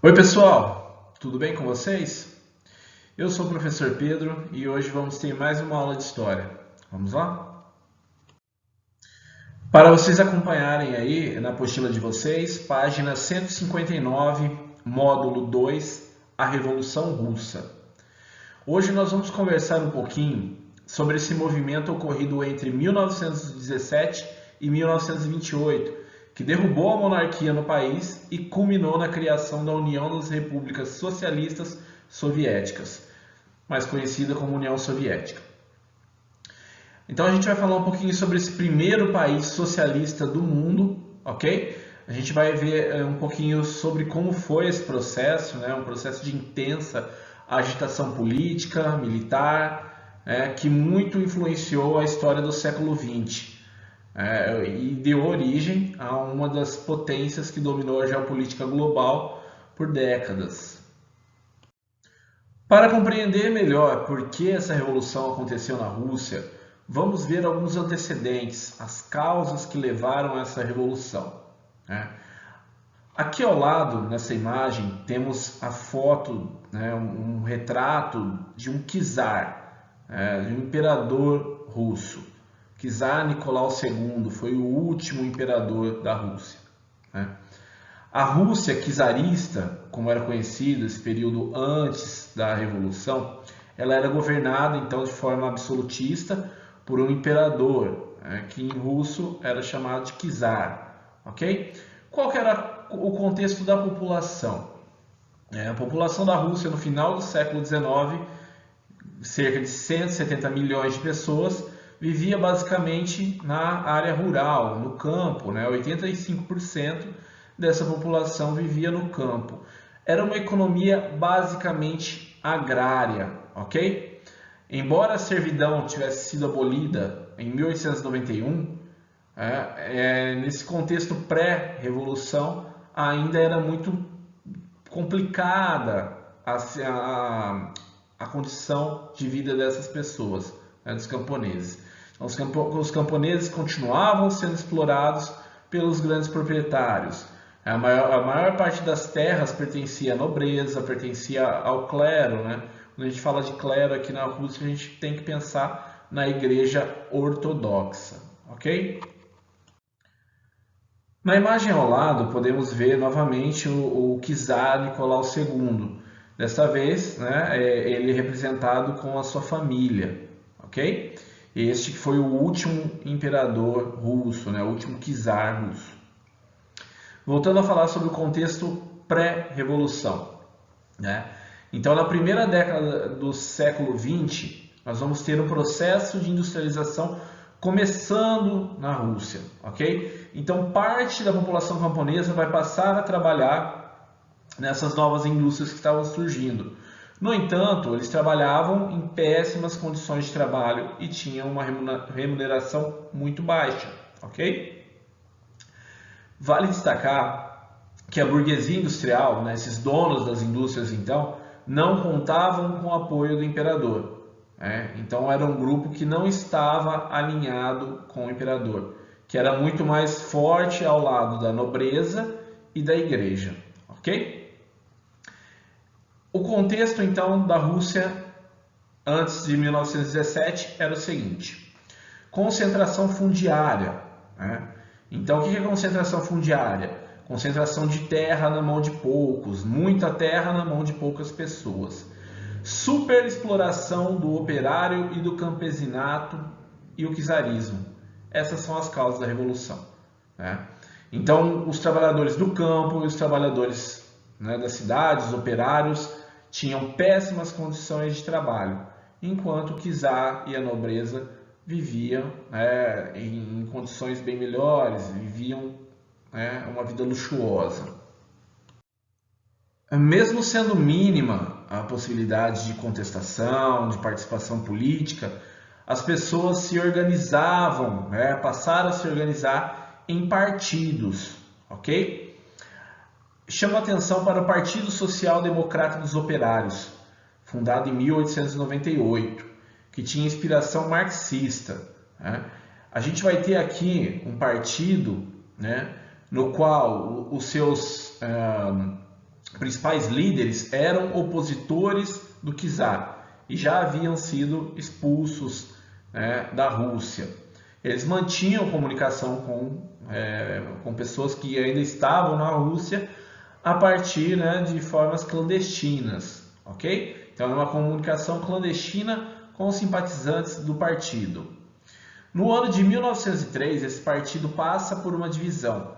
Oi pessoal, tudo bem com vocês? Eu sou o professor Pedro e hoje vamos ter mais uma aula de história. Vamos lá? Para vocês acompanharem aí na apostila de vocês, página 159, módulo 2, a Revolução Russa. Hoje nós vamos conversar um pouquinho sobre esse movimento ocorrido entre 1917 e 1928, que derrubou a monarquia no país e culminou na criação da União das Repúblicas Socialistas Soviéticas, mais conhecida como União Soviética. Então a gente vai falar um pouquinho sobre esse primeiro país socialista do mundo, ok? A gente vai ver um pouquinho sobre como foi esse processo, né? Um processo de intensa agitação política, militar, que muito influenciou a história do século XX. E deu origem a uma das potências que dominou a geopolítica global por décadas. Para compreender melhor por que essa revolução aconteceu na Rússia, vamos ver alguns antecedentes, as causas que levaram a essa revolução. Aqui ao lado, nessa imagem, temos a foto, um retrato de um czar, de um imperador russo. Czar Nicolau II foi o último imperador da Rússia. A Rússia czarista, como era conhecida esse período antes da Revolução, ela era governada então de forma absolutista por um imperador, que em russo era chamado de czar. Ok? Qual que era o contexto da população? A população da Rússia no final do século XIX, cerca de 170 milhões de pessoas, vivia basicamente na área rural, no campo, 85% dessa população vivia no campo. Era uma economia basicamente agrária, ok? Embora a servidão tivesse sido abolida em 1891, nesse contexto pré-revolução ainda era muito complicada a condição de vida dessas pessoas, dos camponeses. Os camponeses continuavam sendo explorados pelos grandes proprietários. A maior parte das terras pertencia à nobreza, pertencia ao clero. Quando a gente fala de clero aqui na Rússia, a gente tem que pensar na igreja ortodoxa. Ok? Na imagem ao lado, podemos ver novamente o czar Nicolau II. Desta vez, ele é representado com a sua família. Ok? Este foi o último imperador russo, o último czar russo. Voltando a falar sobre o contexto pré-revolução. Então, na primeira década do século XX, nós vamos ter um processo de industrialização começando na Rússia. Ok? Então, parte da população camponesa vai passar a trabalhar nessas novas indústrias que estavam surgindo. No entanto, eles trabalhavam em péssimas condições de trabalho e tinham uma remuneração muito baixa, ok? Vale destacar que a burguesia industrial, esses donos das indústrias então, não contavam com o apoio do imperador. Então era um grupo que não estava alinhado com o imperador, que era muito mais forte ao lado da nobreza e da igreja, ok? O contexto, então, da Rússia antes de 1917 era o seguinte: concentração fundiária. Então, o que é concentração fundiária? Concentração de terra na mão de poucos, muita terra na mão de poucas pessoas. Superexploração do operário e do campesinato e o czarismo. Essas são as causas da Revolução. Então, os trabalhadores do campo e os trabalhadores das cidades, os operários, tinham péssimas condições de trabalho, enquanto o czar e a nobreza viviam em condições bem melhores, viviam uma vida luxuosa. Mesmo sendo mínima a possibilidade de contestação, de participação política, as pessoas se organizavam, passaram a se organizar em partidos, ok? Chama atenção para o Partido Social Democrata dos Operários, fundado em 1898, que tinha inspiração marxista. A gente vai ter aqui um partido, no qual os seus principais líderes eram opositores do czar e já haviam sido expulsos, né, da Rússia. Eles mantinham comunicação com pessoas que ainda estavam na Rússia a partir, né, de formas clandestinas, ok? Então é uma comunicação clandestina com os simpatizantes do partido. No ano de 1903, esse partido passa por uma divisão.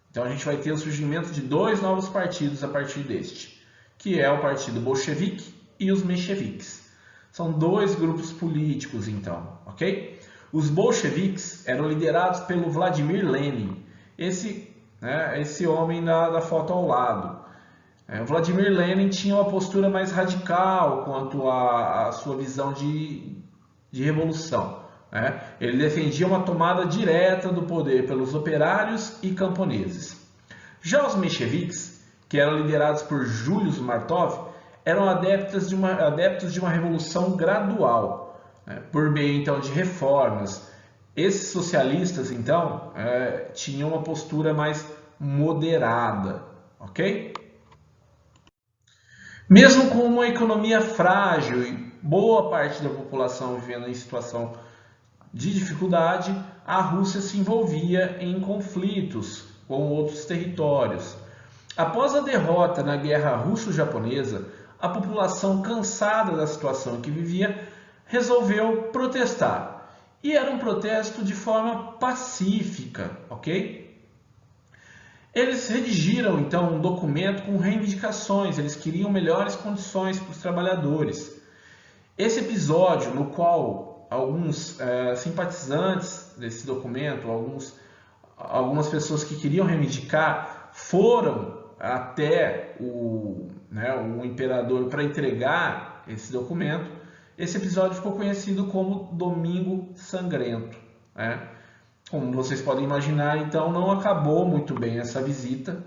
Então a gente vai ter o surgimento de dois novos partidos a partir deste, que é o Partido Bolchevique e os mencheviques. São dois grupos políticos, então, ok? Os bolcheviques eram liderados pelo Vladimir Lenin, esse homem da foto ao lado. O Vladimir Lenin tinha uma postura mais radical quanto à sua visão de revolução. Ele defendia uma tomada direta do poder pelos operários e camponeses. Já os mencheviques, que eram liderados por Julius Martov, eram adeptos de uma revolução gradual, por meio então de reformas. Esses socialistas então tinham uma postura mais moderada, ok? Mesmo com uma economia frágil e boa parte da população vivendo em situação de dificuldade, a Rússia se envolvia em conflitos com outros territórios. Após a derrota na Guerra Russo-Japonesa, a população, cansada da situação em que vivia, resolveu protestar. E era um protesto de forma pacífica, ok? Eles redigiram então um documento com reivindicações, eles queriam melhores condições para os trabalhadores. Esse episódio, no qual alguns simpatizantes desse documento, algumas pessoas que queriam reivindicar, foram até o imperador para entregar esse documento. Esse episódio ficou conhecido como Domingo Sangrento. Como vocês podem imaginar, então não acabou muito bem essa visita.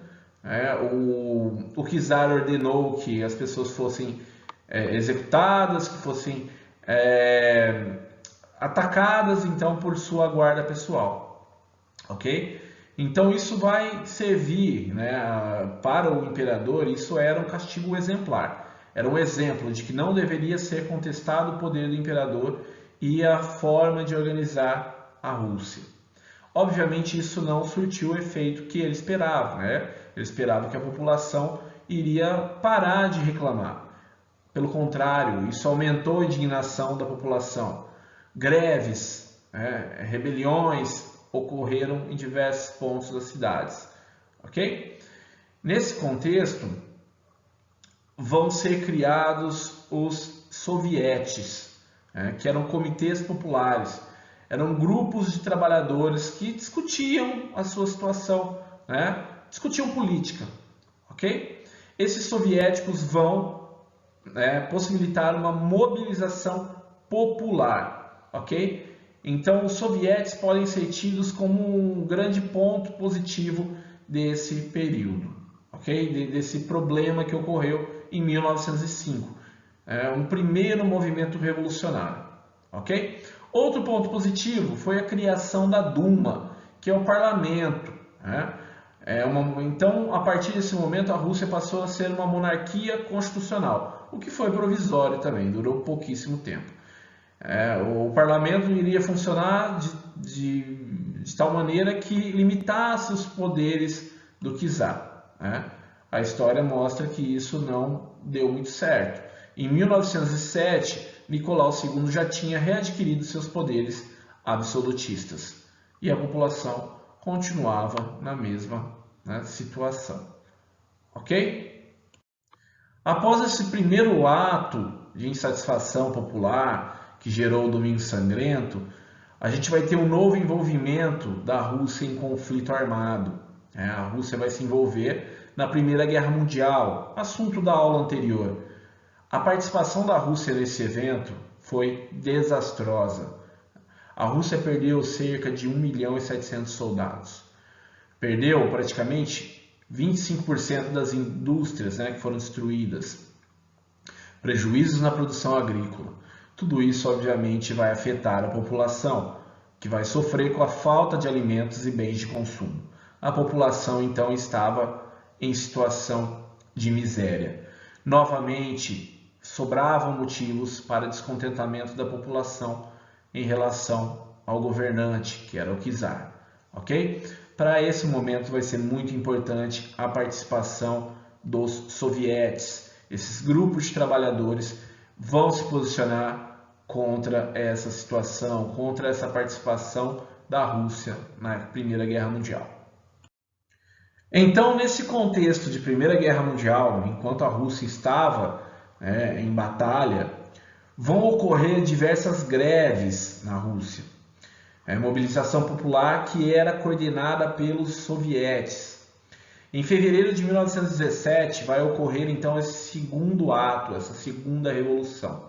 O czar ordenou que as pessoas fossem executadas, que fossem atacadas então por sua guarda pessoal, ok? Então isso vai servir, para o imperador. Isso era um castigo exemplar, era um exemplo de que não deveria ser contestado o poder do imperador e a forma de organizar a Rússia. Obviamente isso não surtiu o efeito que ele esperava, Ele esperava que a população iria parar de reclamar. Pelo contrário, isso aumentou a indignação da população. Greves, rebeliões ocorreram em diversos pontos das cidades, ok? Nesse contexto, vão ser criados os sovietes, que eram comitês populares. Eram grupos de trabalhadores que discutiam a sua situação, discutiam política, ok? Esses soviéticos vão possibilitar uma mobilização popular, ok? Então, os sovietes podem ser tidos como um grande ponto positivo desse período, ok? Desse problema que ocorreu em 1905, um primeiro movimento revolucionário, ok? Outro ponto positivo foi a criação da Duma, que é o parlamento. Então, a partir desse momento, a Rússia passou a ser uma monarquia constitucional, o que foi provisório também, durou pouquíssimo tempo. O parlamento iria funcionar de tal maneira que limitasse os poderes do czar. A história mostra que isso não deu muito certo. Em 1907, Nicolau II já tinha readquirido seus poderes absolutistas e a população continuava na mesma situação, ok? Após esse primeiro ato de insatisfação popular que gerou o Domingo Sangrento, a gente vai ter um novo envolvimento da Rússia em conflito armado. A Rússia vai se envolver na Primeira Guerra Mundial, assunto da aula anterior. A participação da Rússia nesse evento foi desastrosa. A Rússia perdeu cerca de 1.700.000 soldados. Perdeu praticamente 25% das indústrias que foram destruídas. Prejuízos na produção agrícola. Tudo isso, obviamente, vai afetar a população, que vai sofrer com a falta de alimentos e bens de consumo. A população, então, estava em situação de miséria. Novamente, sobravam motivos para descontentamento da população em relação ao governante, que era o czar, ok? Para esse momento vai ser muito importante a participação dos sovietes. Esses grupos de trabalhadores vão se posicionar contra essa situação, contra essa participação da Rússia na Primeira Guerra Mundial. Então, nesse contexto de Primeira Guerra Mundial, enquanto a Rússia estava em batalha, vão ocorrer diversas greves na Rússia. Mobilização popular que era coordenada pelos sovietes. Em fevereiro de 1917 vai ocorrer então esse segundo ato, essa segunda revolução,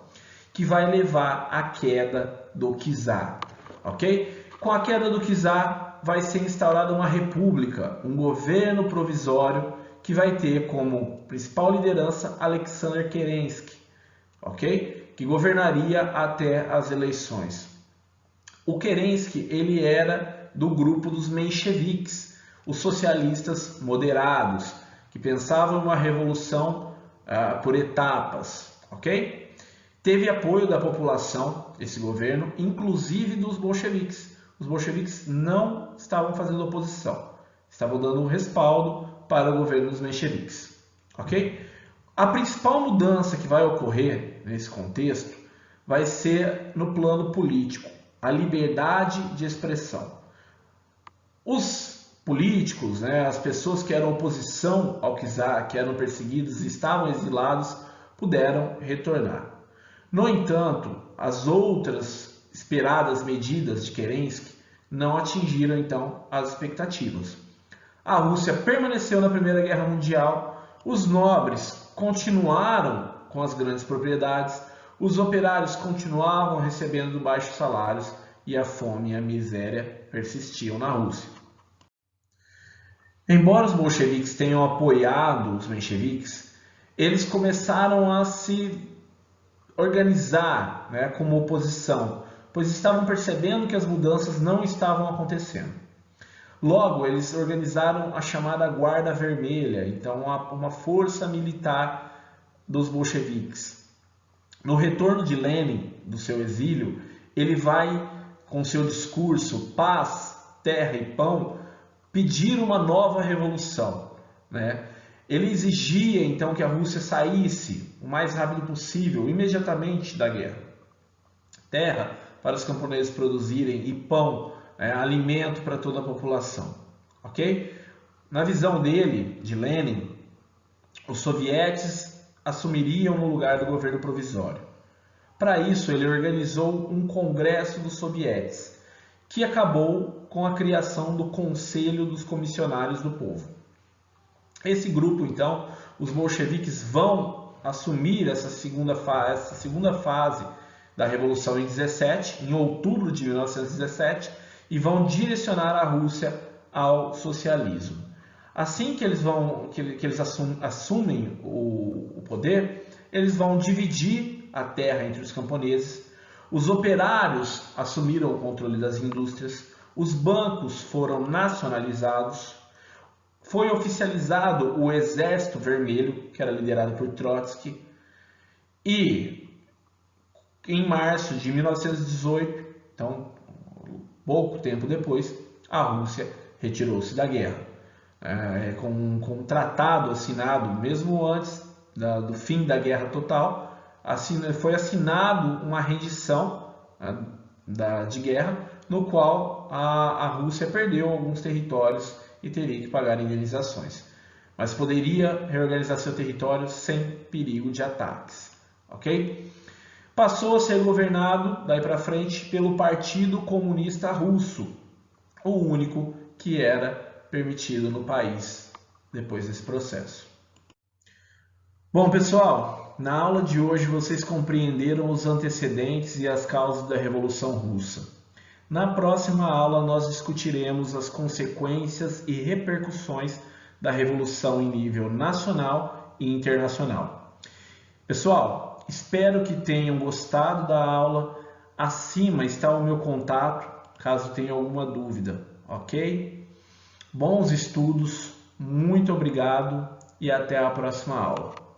que vai levar à queda do czar, ok? Com a queda do czar vai ser instaurada uma república, um governo provisório que vai ter como principal liderança Alexander Kerensky, ok? Que governaria até as eleições. O Kerensky ele era do grupo dos mencheviques, os socialistas moderados, que pensavam em uma revolução por etapas, ok? Teve apoio da população, esse governo, inclusive dos bolcheviques. Os bolcheviques não estavam fazendo oposição, estavam dando um respaldo para o governo dos mencheviques, ok? A principal mudança que vai ocorrer nesse contexto vai ser no plano político, a liberdade de expressão. Os políticos, as pessoas que eram oposição ao czar, que eram perseguidos e estavam exilados, puderam retornar. No entanto, as outras esperadas medidas de Kerensky não atingiram então as expectativas. A Rússia permaneceu na Primeira Guerra Mundial, os nobres continuaram com as grandes propriedades, os operários continuavam recebendo baixos salários e a fome e a miséria persistiam na Rússia. Embora os bolcheviques tenham apoiado os mencheviques, eles começaram a se organizar como oposição, pois estavam percebendo que as mudanças não estavam acontecendo. Logo, eles organizaram a chamada Guarda Vermelha, então uma força militar dos bolcheviques. No retorno de Lenin do seu exílio, ele vai, com seu discurso Paz, Terra e Pão, pedir uma nova revolução, Ele exigia então que a Rússia saísse o mais rápido possível, imediatamente da guerra. Terra para os camponeses produzirem e pão, alimento para toda a população, ok? Na visão dele, de Lenin, os sovietes assumiriam no lugar do governo provisório. Para isso, ele organizou um congresso dos sovietes, que acabou com a criação do Conselho dos Comissionários do Povo. Esse grupo, então, os bolcheviques vão assumir essa segunda fase da Revolução em 17, em outubro de 1917, e vão direcionar a Rússia ao socialismo. Assim que eles assumem o poder, eles vão dividir a terra entre os camponeses, os operários assumiram o controle das indústrias, os bancos foram nacionalizados, foi oficializado o Exército Vermelho, que era liderado por Trotsky, e em março de 1918, então pouco tempo depois, a Rússia retirou-se da guerra. Com um tratado assinado, mesmo antes do fim da guerra total, foi assinado uma rendição de guerra, no qual a Rússia perdeu alguns territórios e teria que pagar indenizações, mas poderia reorganizar seu território sem perigo de ataques, ok? Passou a ser governado, daí para frente, pelo Partido Comunista Russo, o único que era permitido no país depois desse processo. Bom, pessoal, na aula de hoje vocês compreenderam os antecedentes e as causas da Revolução Russa. Na próxima aula nós discutiremos as consequências e repercussões da Revolução em nível nacional e internacional. Pessoal, espero que tenham gostado da aula. Acima está o meu contato, caso tenha alguma dúvida, ok? Bons estudos, muito obrigado e até a próxima aula.